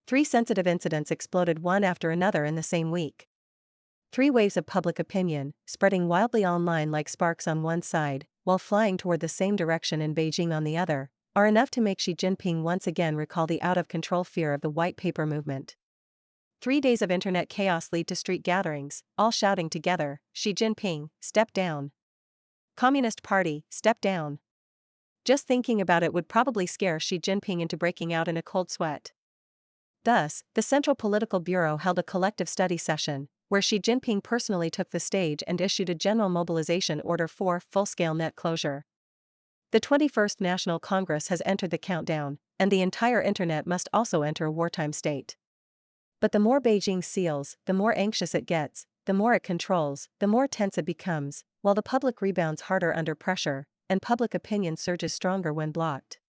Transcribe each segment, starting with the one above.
Three sensitive incidents exploded one after another in the same week. Three waves of public opinion, spreading wildly online like sparks on one side, while flying toward the same direction in Beijing on the other, are enough to make Xi Jinping once again recall the out-of-control fear of the white paper movement. 3 days of internet chaos lead to street gatherings, all shouting together, "Xi Jinping, step down. Communist Party, step down." Just thinking about it would probably scare Xi Jinping into breaking out in a cold sweat. Thus, the Central Political Bureau held a collective study session, where Xi Jinping personally took the stage and issued a general mobilization order for full-scale net closure. The 21st National Congress has entered the countdown, and the entire internet must also enter a wartime state. But the more Beijing seals, the more anxious it gets, the more it controls, the more tense it becomes, while the public rebounds harder under pressure, and public opinion surges stronger when blocked.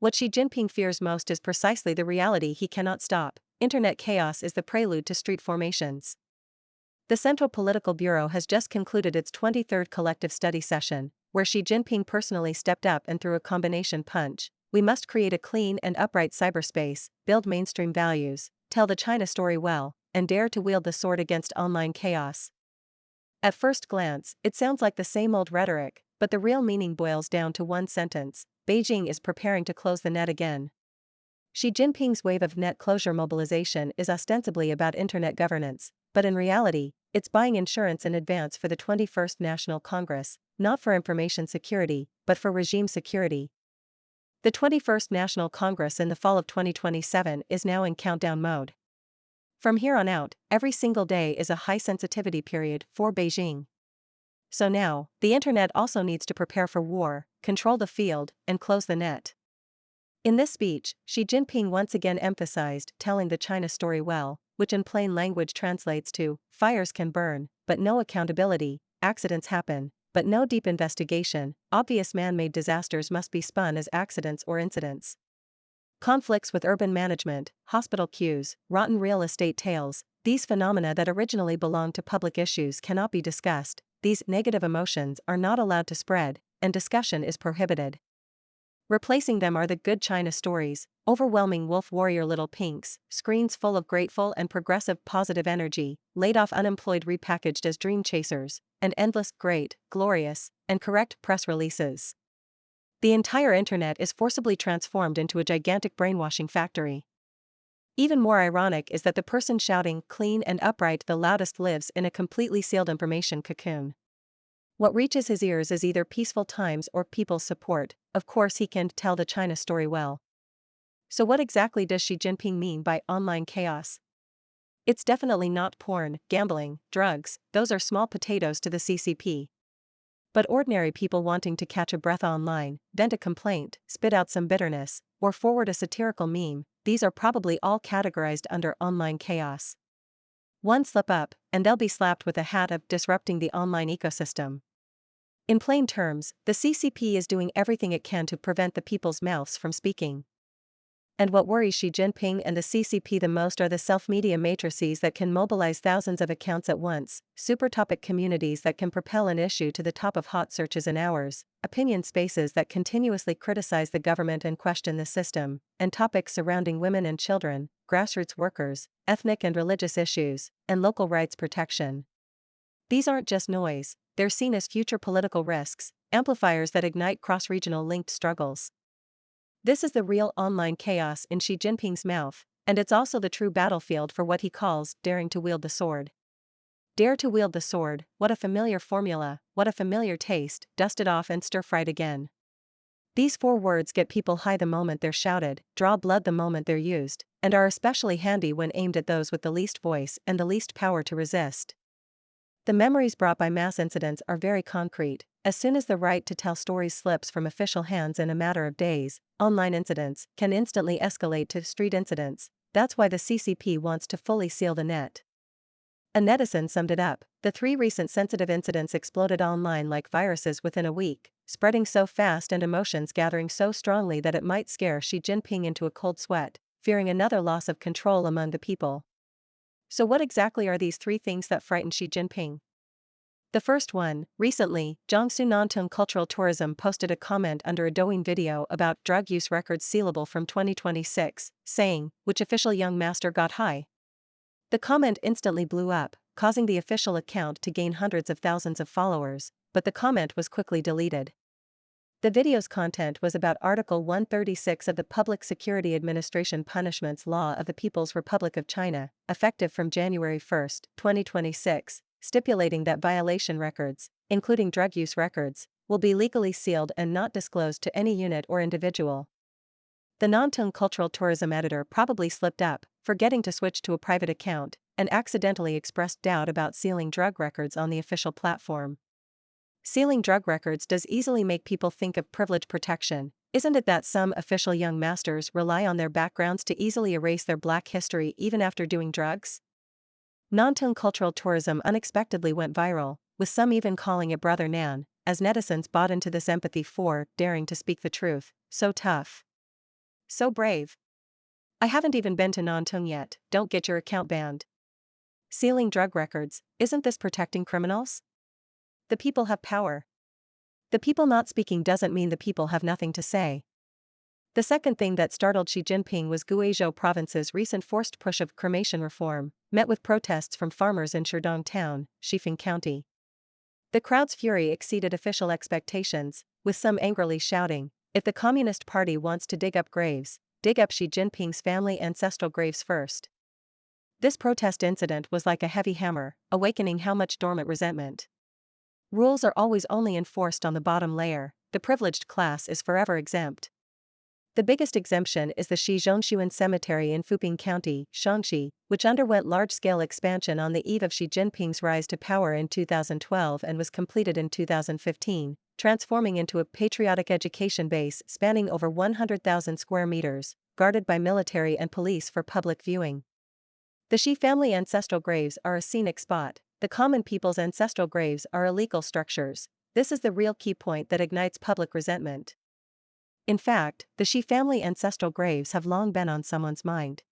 What Xi Jinping fears most is precisely the reality he cannot stop. Internet chaos is the prelude to street formations. The Central Political Bureau has just concluded its 23rd collective study session, where Xi Jinping personally stepped up and threw a combination punch. We must create a clean and upright cyberspace, build mainstream values, tell the China story well, and dare to wield the sword against online chaos. At first glance, it sounds like the same old rhetoric, but the real meaning boils down to one sentence: Beijing is preparing to close the net again. Xi Jinping's wave of net closure mobilization is ostensibly about internet governance, but in reality, it's buying insurance in advance for the 21st National Congress, not for information security, but for regime security. The 21st National Congress in the fall of 2027 is now in countdown mode. From here on out, every single day is a high-sensitivity period for Beijing. So now, the internet also needs to prepare for war, control the field, and close the net. In this speech, Xi Jinping once again emphasized telling the China story well, which in plain language translates to, fires can burn, but no accountability, accidents happen, but no deep investigation, obvious man-made disasters must be spun as accidents or incidents. Conflicts with urban management, hospital queues, rotten real estate tails, these phenomena that originally belonged to public issues cannot be discussed, these negative emotions are not allowed to spread, and discussion is prohibited. Replacing them are the good China stories, overwhelming wolf warrior little pinks, screens full of grateful and progressive positive energy, laid-off unemployed repackaged as dream chasers, and endless great, glorious, and correct press releases. The entire internet is forcibly transformed into a gigantic brainwashing factory. Even more ironic is that the person shouting clean and upright the loudest lives in a completely sealed information cocoon. What reaches his ears is either peaceful times or people's support. Of course he can tell the China story well. So what exactly does Xi Jinping mean by online chaos? It's definitely not porn, gambling, drugs, those are small potatoes to the CCP. But ordinary people wanting to catch a breath online, vent a complaint, spit out some bitterness, or forward a satirical meme, these are probably all categorized under online chaos. One slip up, and they'll be slapped with a hat of disrupting the online ecosystem. In plain terms, the CCP is doing everything it can to prevent the people's mouths from speaking. And what worries Xi Jinping and the CCP the most are the self-media matrices that can mobilize thousands of accounts at once, super topic communities that can propel an issue to the top of hot searches in hours, opinion spaces that continuously criticize the government and question the system, and topics surrounding women and children, grassroots workers, ethnic and religious issues, and local rights protection. These aren't just noise, they're seen as future political risks, amplifiers that ignite cross-regional linked struggles. This is the real online chaos in Xi Jinping's mouth, and it's also the true battlefield for what he calls daring to wield the sword. Dare to wield the sword, what a familiar formula, what a familiar taste, dust it off and stir-fried again. These 4 words get people high the moment they're shouted, draw blood the moment they're used, and are especially handy when aimed at those with the least voice and the least power to resist. The memories brought by mass incidents are very concrete. As soon as the right to tell stories slips from official hands in a matter of days, online incidents can instantly escalate to street incidents. That's why the CCP wants to fully seal the net. A netizen summed it up: the 3 recent sensitive incidents exploded online like viruses within a week, spreading so fast and emotions gathering so strongly that it might scare Xi Jinping into a cold sweat, fearing another loss of control among the people. So what exactly are these 3 things that frighten Xi Jinping? The first one, recently, Jiangsu Nantong Cultural Tourism posted a comment under a Douyin video about drug use records sealable from 2026, saying, "Which official young master got high?" The comment instantly blew up, causing the official account to gain hundreds of thousands of followers, but the comment was quickly deleted. The video's content was about Article 136 of the Public Security Administration Punishments Law of the People's Republic of China, effective from January 1, 2026, stipulating that violation records, including drug use records, will be legally sealed and not disclosed to any unit or individual. The Nantong Cultural Tourism editor probably slipped up, forgetting to switch to a private account, and accidentally expressed doubt about sealing drug records on the official platform. Sealing drug records does easily make people think of privilege protection. Isn't it that some official young masters rely on their backgrounds to easily erase their black history even after doing drugs? Nantong Cultural Tourism unexpectedly went viral, with some even calling it Brother Nan, as netizens bought into this empathy for daring to speak the truth. So tough. So brave. I haven't even been to Nantong yet, don't get your account banned. Sealing drug records, isn't this protecting criminals? The people have power. The people not speaking doesn't mean the people have nothing to say. The second thing that startled Xi Jinping was Guizhou province's recent forced push of cremation reform, met with protests from farmers in Sherdong Town, Shifeng County. The crowd's fury exceeded official expectations, with some angrily shouting, "If the Communist Party wants to dig up graves, dig up Xi Jinping's family ancestral graves first." This protest incident was like a heavy hammer, awakening how much dormant resentment. Rules are always only enforced on the bottom layer, the privileged class is forever exempt. The biggest exemption is the Shizhongshuan Cemetery in Fuping County, Shaanxi, which underwent large-scale expansion on the eve of Xi Jinping's rise to power in 2012 and was completed in 2015, transforming into a patriotic education base spanning over 100,000 square meters, guarded by military and police for public viewing. The Xi family ancestral graves are a scenic spot. The common people's ancestral graves are illegal structures. This is the real key point that ignites public resentment. In fact, the Xi family ancestral graves have long been on someone's mind.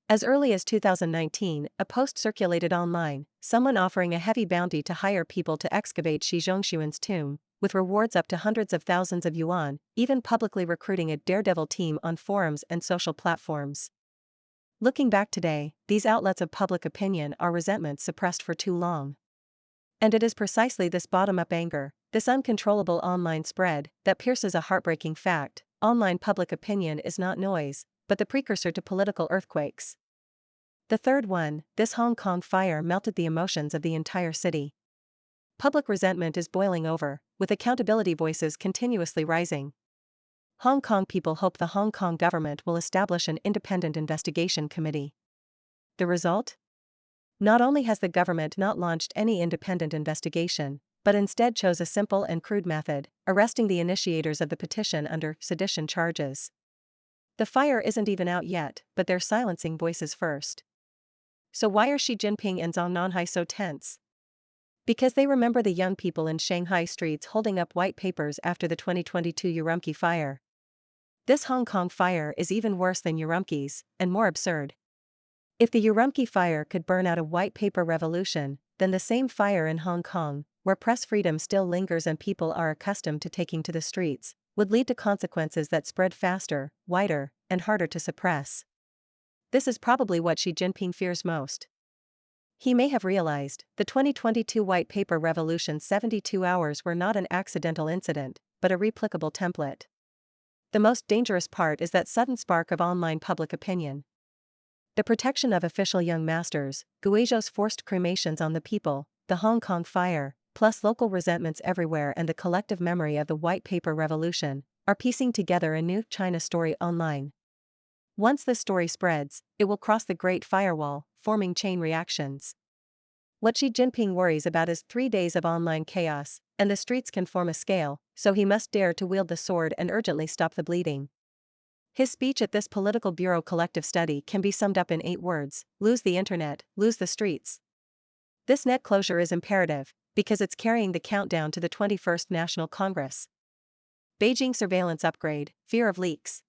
As early as 2019, a post circulated online, someone offering a heavy bounty to hire people to excavate Xi Zhongshuan's tomb, with rewards up to hundreds of thousands of yuan, even publicly recruiting a daredevil team on forums and social platforms. Looking back today, these outlets of public opinion are resentments suppressed for too long. And it is precisely this bottom-up anger, this uncontrollable online spread, that pierces a heartbreaking fact: online public opinion is not noise, but the precursor to political earthquakes. The third one, this Hong Kong fire melted the emotions of the entire city. Public resentment is boiling over, with accountability voices continuously rising. Hong Kong people hope the Hong Kong government will establish an independent investigation committee. The result? Not only has the government not launched any independent investigation, but instead chose a simple and crude method, arresting the initiators of the petition under sedition charges. The fire isn't even out yet, but they're silencing voices first. So why are Xi Jinping and Zhang Nanhai so tense? Because they remember the young people in Shanghai streets holding up white papers after the 2022 Urumqi fire. This Hong Kong fire is even worse than Urumqi's, and more absurd. If the Urumqi fire could burn out a white paper revolution, then the same fire in Hong Kong, where press freedom still lingers and people are accustomed to taking to the streets, would lead to consequences that spread faster, wider, and harder to suppress. This is probably what Xi Jinping fears most. He may have realized the 2022 white paper revolution's 72 hours were not an accidental incident, but a replicable template. The most dangerous part is that sudden spark of online public opinion. The protection of official young masters, Guizhou's forced cremations on the people, the Hong Kong fire, plus local resentments everywhere and the collective memory of the white paper revolution, are piecing together a new China story online. Once this story spreads, it will cross the Great Firewall, forming chain reactions. What Xi Jinping worries about is 3 days of online chaos, and the streets can form a scale, so he must dare to wield the sword and urgently stop the bleeding. His speech at this Political Bureau collective study can be summed up in 8 words: lose the internet, lose the streets. This net closure is imperative, because it's carrying the countdown to the 21st National Congress. Beijing surveillance upgrade, fear of leaks.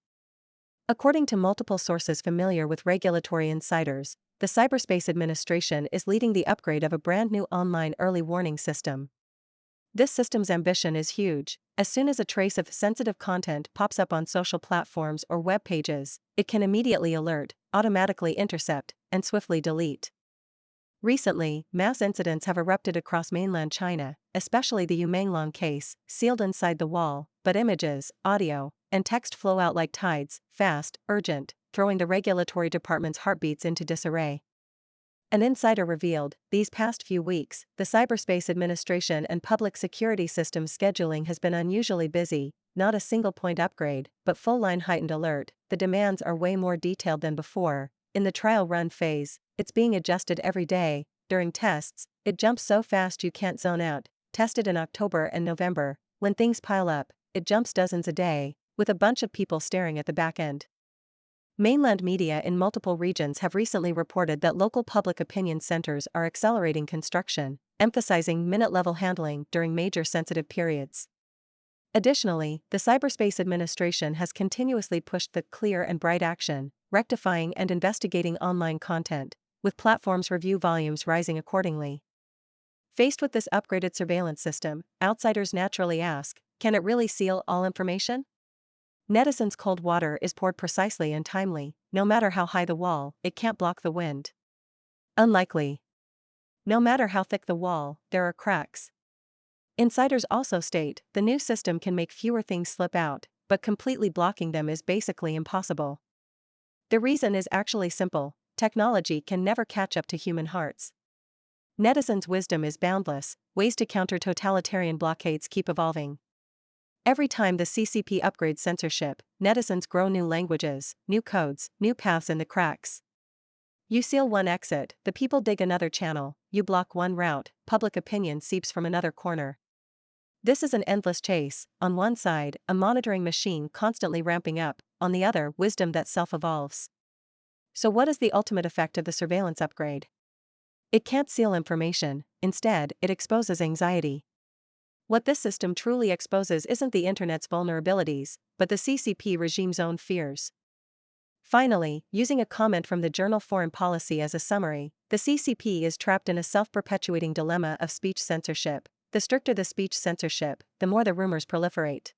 According to multiple sources familiar with regulatory insiders, the Cyberspace Administration is leading the upgrade of a brand new online early warning system. This system's ambition is huge. As soon as a trace of sensitive content pops up on social platforms or web pages, it can immediately alert, automatically intercept, and swiftly delete. Recently, mass incidents have erupted across mainland China, especially the Yumenglong case, sealed inside the wall, but images, audio, and text flow out like tides, fast, urgent, throwing the regulatory department's heartbeats into disarray. An insider revealed, these past few weeks, the Cyberspace Administration and Public Security Systems scheduling has been unusually busy, not a single-point upgrade, but full-line heightened alert. The demands are way more detailed than before. In the trial run phase, it's being adjusted every day. During tests, it jumps so fast you can't zone out. Tested in October and November, when things pile up, it jumps dozens a day, with a bunch of people staring at the back end. Mainland media in multiple regions have recently reported that local public opinion centers are accelerating construction, emphasizing minute-level handling during major sensitive periods. Additionally, the Cyberspace Administration has continuously pushed the clear and bright action, rectifying and investigating online content, with platforms' review volumes rising accordingly. Faced with this upgraded surveillance system, outsiders naturally ask, can it really seal all information? Netizens' cold water is poured precisely and timely. No matter how high the wall, it can't block the wind. Unlikely. No matter how thick the wall, there are cracks. Insiders also state the new system can make fewer things slip out, but completely blocking them is basically impossible. The reason is actually simple: technology can never catch up to human hearts. Netizens' wisdom is boundless, ways to counter totalitarian blockades keep evolving. Every time the CCP upgrades censorship, netizens grow new languages, new codes, new paths in the cracks. You seal one exit, the people dig another channel. You block one route, public opinion seeps from another corner. This is an endless chase. On one side, a monitoring machine constantly ramping up, on the other, wisdom that self-evolves. So what is the ultimate effect of the surveillance upgrade? It can't seal information, instead, it exposes anxiety. What this system truly exposes isn't the internet's vulnerabilities, but the CCP regime's own fears. Finally, using a comment from the journal Foreign Policy as a summary, the CCP is trapped in a self-perpetuating dilemma of speech censorship. The stricter the speech censorship, the more the rumors proliferate.